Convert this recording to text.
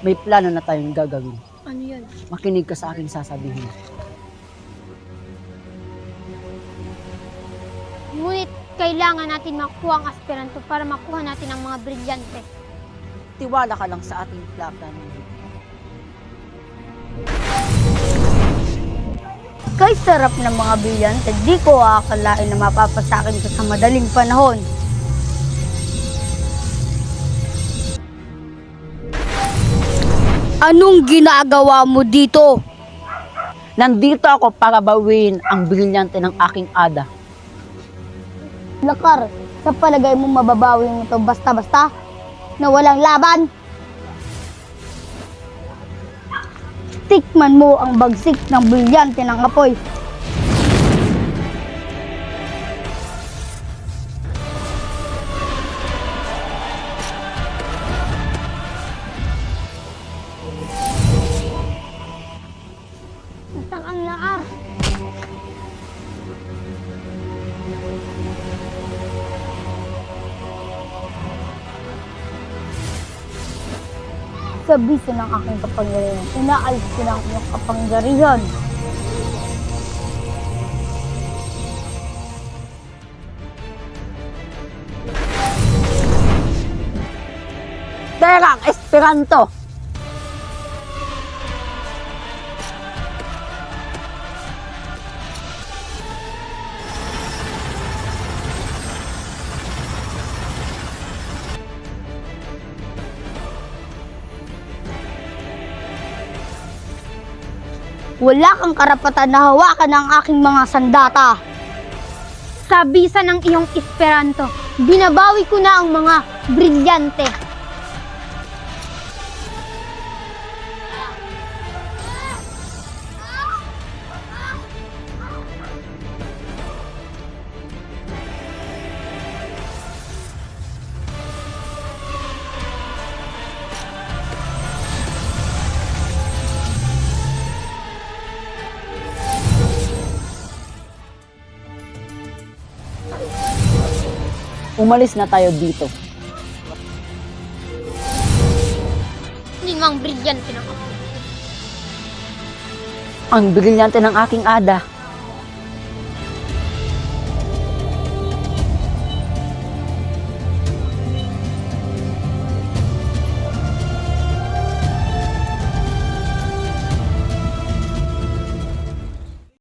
May plano na tayong gagawin. Ano yun? Makinig ka sa aking sasabihin. Ngunit kailangan natin makuha ang aspiranto para makuha natin ang mga brilyante. Tiwala ka lang sa ating plano. Kay sarap ng mga brilyante, di ko aakalain na mapapasakin ko sa madaling panahon. Anong ginagawa mo dito? Nandito ako para bawiin ang brilyante ng aking ada. Lakar, sa palagay mo mababawi mo ito basta-basta? Na walang laban? Tikman mo ang bagsik ng brilyante ng apoy. Nasaan ang laar? Sa bisa ng aking kapangyarihan, inaalis ko ng iyong kapangyarihan. Terang Esperanto! Wala kang karapatan na hawakan ang aking mga sandata. Sa bisa ng iyong Esperanto, binabawi ko na ang mga brilyante. Umalis na tayo dito. Limang brilyante ng ako. Ang brilyante ng aking ada.